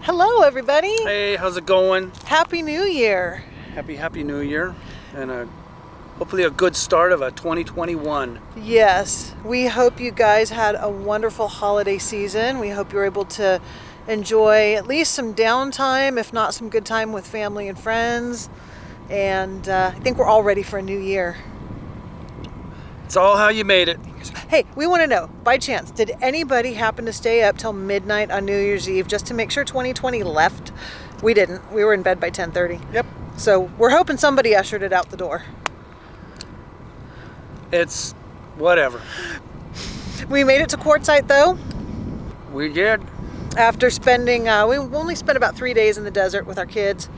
Hello, everybody. Hey, how's it going? Happy New Year. Happy New Year, and hopefully a good start of a 2021. Yes, we hope you guys had a wonderful holiday season. We hope you were able to enjoy at least some downtime, if not some good time with family and friends. And I think we're all ready for a new year. It's all how you made it. Hey, we want to know, by chance, did anybody happen to stay up till midnight on New Year's Eve just to make sure 2020 left? We didn't. We were in bed by 10:30. Yep. So we're hoping somebody ushered it out the door. It's whatever. We made it to Quartzsite, though. We did. After spending, we only spent about 3 days in the desert with our kids.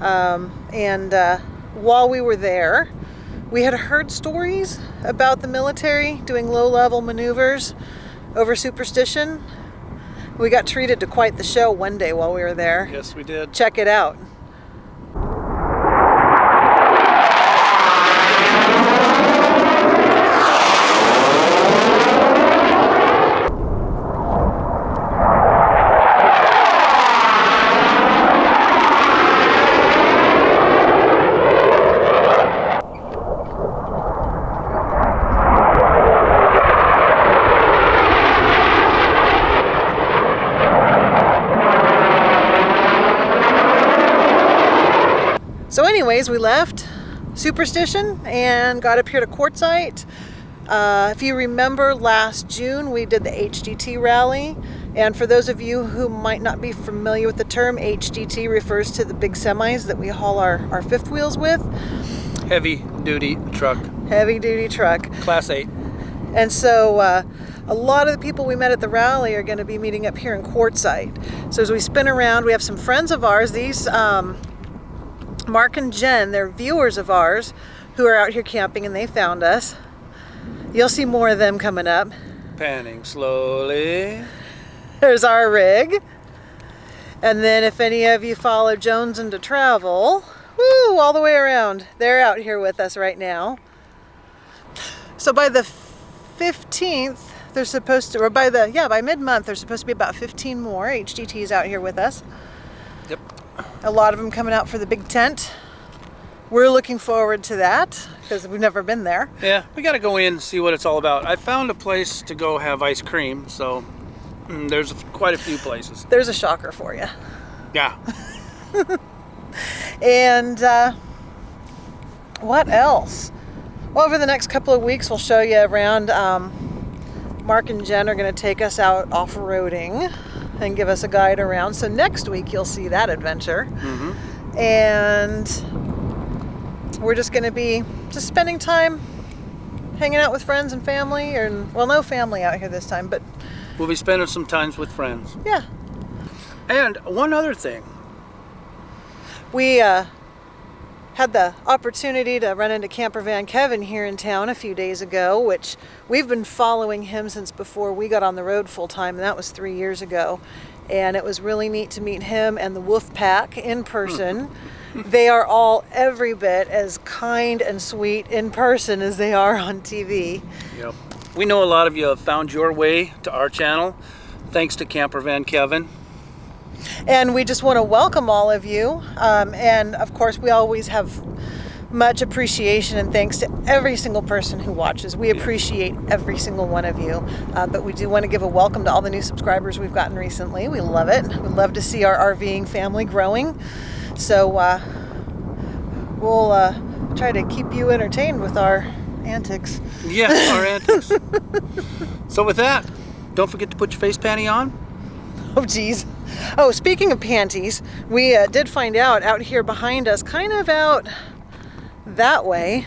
And while we were there, we had heard stories about the military doing low-level maneuvers over superstition. We got treated to quite the show one day while we were there. Yes, we did. Check it out. So anyways, we left Superstition and got up here to Quartzsite. If you remember, last June we did the HDT rally. And for those of you who might not be familiar with the term, HDT refers to the big semis that we haul our fifth wheels with. Heavy duty truck. Heavy duty truck. Class 8. And so a lot of the people we met at the rally are going to be meeting up here in Quartzsite. So as we spin around, we have some friends of ours. These Mark and Jen, they're viewers of ours who are out here camping, and they found us. You'll see more of them coming up. Panning slowly. There's our rig. And then if any of you follow Jones into Travel, woo, all the way around, they're out here with us right now. So by the 15th, they're supposed to, or by mid-month, there's supposed to be about 15 more HDTs out here with us. Yep. A lot of them coming out for the big tent. We're looking forward to that because we've never been there. Yeah, we got to go in and see what it's all about. I found a place to go have ice cream, so there's quite a few places. There's a shocker for you. Yeah. And what else? Well, over the next couple of weeks, we'll show you around. Mark and Jen are going to take us out off-roading and give us a guide around. So next week you'll see that adventure. Mm-hmm. And we're just going to be spending time hanging out with friends and family, no family out here this time, but We'll be spending some times with friends. Yeah. And one other thing. We had the opportunity to run into Camper Van Kevin here in town a few days ago, which we've been following him since before we got on the road full time, and that was 3 years ago. And it was really neat to meet him and the Wolf Pack in person. They are all every bit as kind and sweet in person as they are on TV. Yep. We know a lot of you have found your way to our channel, thanks to Camper Van Kevin. And we just want to welcome all of you. And of course, we always have much appreciation and thanks to every single person who watches. We appreciate every single one of you. But we do want to give a welcome to all the new subscribers we've gotten recently. We love it. We love to see our RVing family growing. So we'll try to keep you entertained with our antics. Yeah, our antics. So with that, don't forget to put your face panty on. Oh, geez. Oh, speaking of panties, we did find out here behind us, kind of out that way.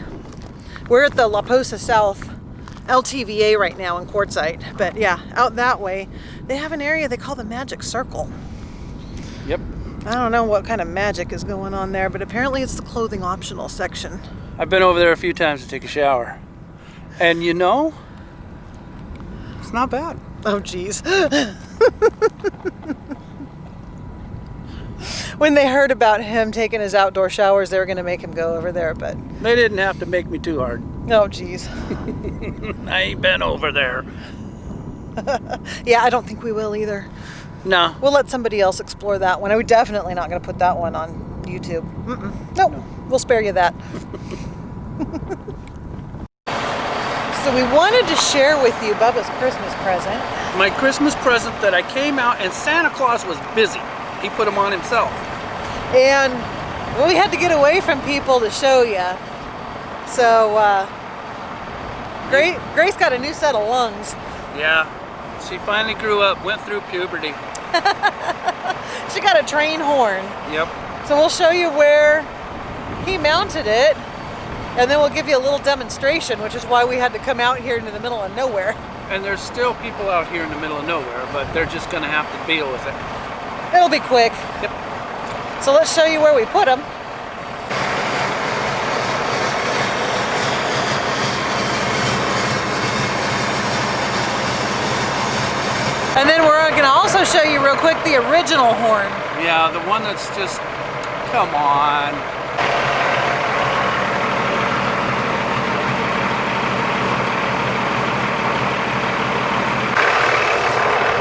We're at the La Posa South LTVA right now in Quartzsite. But yeah, out that way, they have an area they call the Magic Circle. Yep. I don't know what kind of magic is going on there, but apparently it's the clothing optional section. I've been over there a few times to take a shower. And you know, it's not bad. Oh, geez. When they heard about him taking his outdoor showers, they were going to make him go over there, but they didn't have to make me too hard. Oh, geez. I ain't been over there. Yeah, I don't think we will either. No. We'll let somebody else explore that one. We're definitely not going to put that one on YouTube. Nope. No. We'll spare you that. So we wanted to share with you Bubba's Christmas present. My Christmas present that I came out and Santa Claus was busy. He put them on himself. And we had to get away from people to show you. So Grace got a new set of lungs. Yeah. She finally grew up, went through puberty. She got a train horn. Yep. So we'll show you where he mounted it, and then we'll give you a little demonstration, which is why we had to come out here into the middle of nowhere. And there's still people out here in the middle of nowhere, but they're just going to have to deal with it. It'll be quick. Yep. So let's show you where we put them. And then we're going to also show you real quick the original horn. Yeah, the one that's just, come on.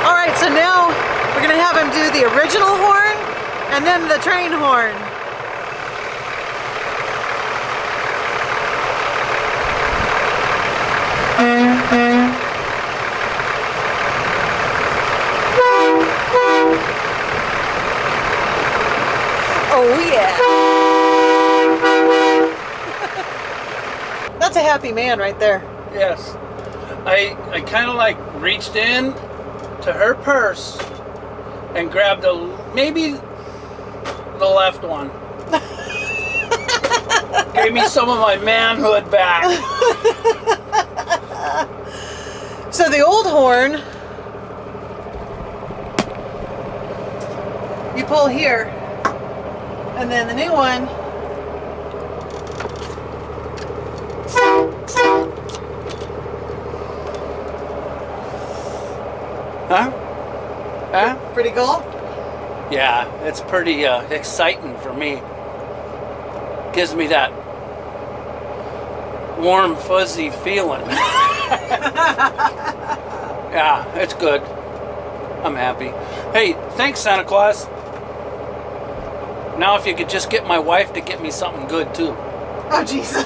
All right, so now we're going to have him do the original horn and then the train horn. Oh yeah. That's a happy man right there. Yes. I kind of like reached in to her purse and grabbed maybe the left one. Gave me some of my manhood back. So the old horn, you pull here, and then the new one, Huh? pretty cool. Yeah, it's pretty exciting for me. Gives me that warm, fuzzy feeling. Yeah, it's good. I'm happy. Hey, thanks, Santa Claus. Now if you could just get my wife to get me something good, too. Oh, jeez.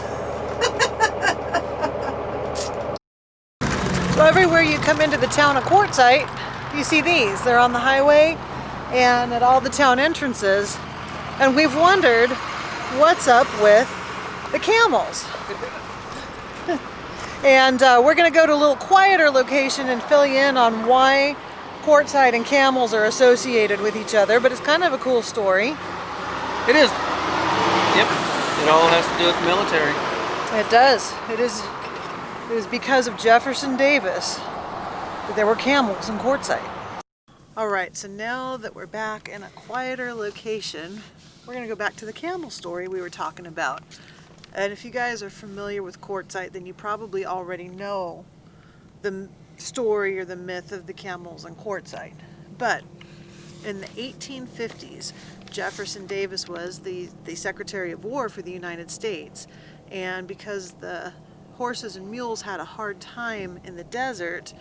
So everywhere you come into the town of Quartzsite, you see these. They're on the highway and at all the town entrances. And we've wondered what's up with the camels. And we're going to go to a little quieter location and fill you in on why Quartzsite and camels are associated with each other. But it's kind of a cool story. It is. Yep. It all has to do with the military. It does. It is because of Jefferson Davis that there were camels in Quartzsite. All right, so now that we're back in a quieter location, we're going to go back to the camel story we were talking about. And if you guys are familiar with Quartzsite, then you probably already know the story or the myth of the camels in Quartzsite. But in the 1850s, Jefferson Davis was the Secretary of War for the United States. And because the horses and mules had a hard time in the desert,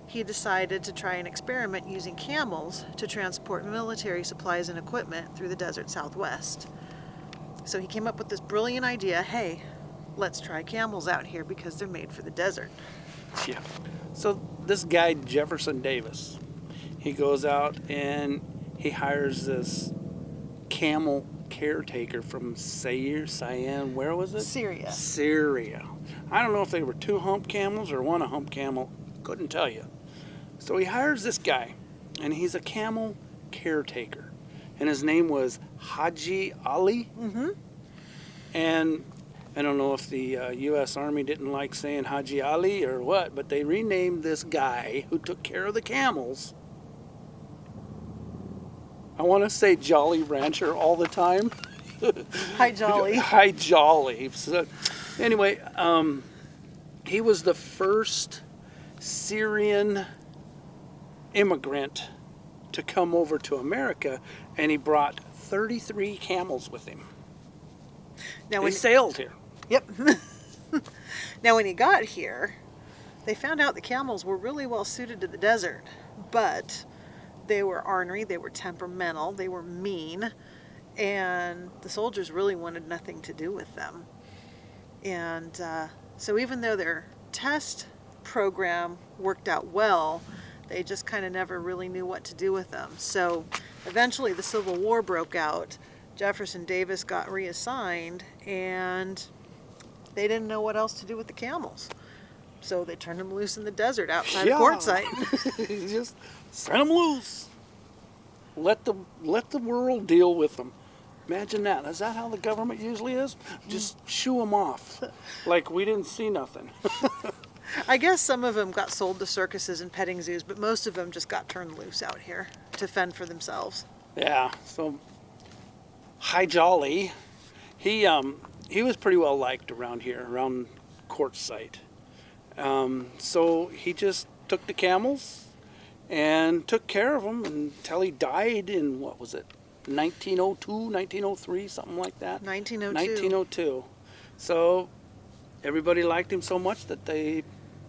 he decided to try an experiment using camels to transport military supplies and equipment through the desert Southwest. So he came up with this brilliant idea, hey, let's try camels out here because they're made for the desert. Yeah. So this guy, Jefferson Davis, he goes out and he hires this camel caretaker from Cyan, where was it? Syria. Syria. I don't know if they were two hump camels or one a hump camel. Couldn't tell you. So he hires this guy, and he's a camel caretaker. And his name was Haji Ali. Mm-hmm. And I don't know if the U.S. Army didn't like saying Haji Ali or what, but they renamed this guy who took care of the camels. I want to say Jolly Rancher all the time. Hi, Jolly. Hi, Jolly. So, anyway, he was the first Syrian immigrant to come over to America, and he brought 33 camels with him. Now, They sailed here. Yep. Now, when he got here, they found out the camels were really well suited to the desert, but They were ornery, they were temperamental, they were mean, and the soldiers really wanted nothing to do with them. And so even though their test program worked out well, they just kind of never really knew what to do with them. So eventually the Civil War broke out. Jefferson Davis got reassigned, and they didn't know what else to do with the camels. So they turned them loose in the desert outside of Quartzsite. Just send them loose. Let the world deal with them. Imagine that. Is that how the government usually is? Just shoo them off, like we didn't see nothing. I guess some of them got sold to circuses and petting zoos, but most of them just got turned loose out here to fend for themselves. Yeah. So, Hi Jolly, he was pretty well liked around here, around Quartzsite. So he just took the camels and took care of them until he died in, what was it, 1902, 1903, something like that? 1902. 1902. So everybody liked him so much that they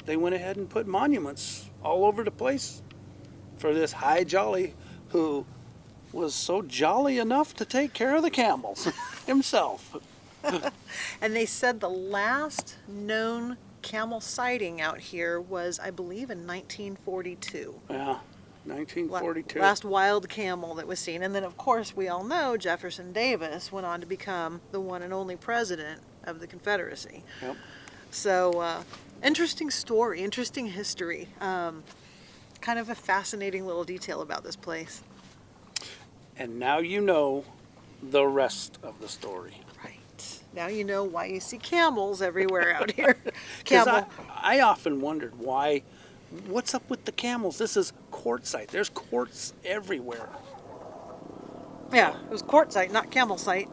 went ahead and put monuments all over the place for this Hi Jolly, who was so jolly enough to take care of the camels himself. And they said the last known camel sighting out here was, I believe, in 1942. Yeah, 1942. Last wild camel that was seen. And then, of course, we all know Jefferson Davis went on to become the one and only president of the Confederacy. Yep. So, interesting story, interesting history. Kind of a fascinating little detail about this place. And now you know the rest of the story. Right. Now you know why you see camels everywhere out here. 'Cause Camel. I often wondered why, what's up with the camels? This is Quartzsite. There's quartz everywhere. Yeah, it was Quartzsite, not Camelsite.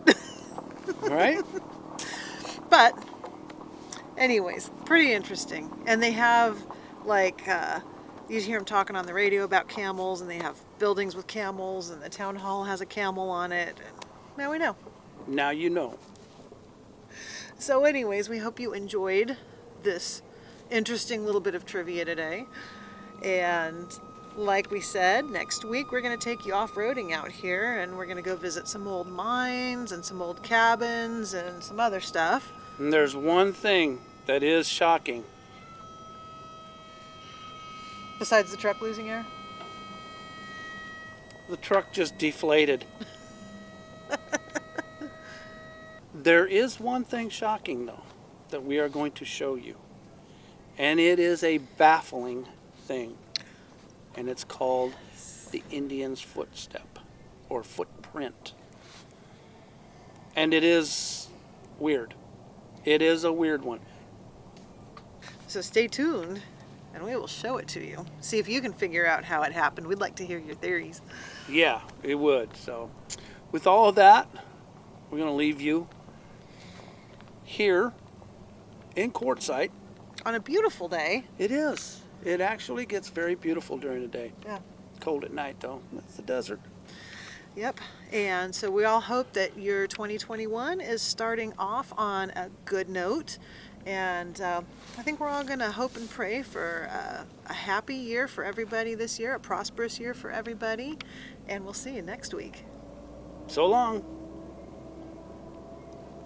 Right? But, anyways, pretty interesting. And they have, like, you hear them talking on the radio about camels, and they have buildings with camels, and the town hall has a camel on it. And now we know. Now you know. So, anyways, we hope you enjoyed this interesting little bit of trivia today. And like we said, next week we're going to take you off-roading out here, and we're going to go visit some old mines and some old cabins and some other stuff. And there's one thing that is shocking. Besides the truck losing air? The truck just deflated. There is one thing shocking, though, that we are going to show you. And it is a baffling thing. And it's called the Indian's footstep, or footprint. And it is weird. It is a weird one. So stay tuned, and we will show it to you. See if you can figure out how it happened. We'd like to hear your theories. Yeah, it would. So, with all of that, we're going to leave you here in Quartzsite. On a beautiful day. It is. It actually gets very beautiful during the day. Yeah. Cold at night, though. It's the desert. Yep. And so we all hope that your 2021 is starting off on a good note. And I think we're all going to hope and pray for a happy year for everybody this year, a prosperous year for everybody. And we'll see you next week. So long.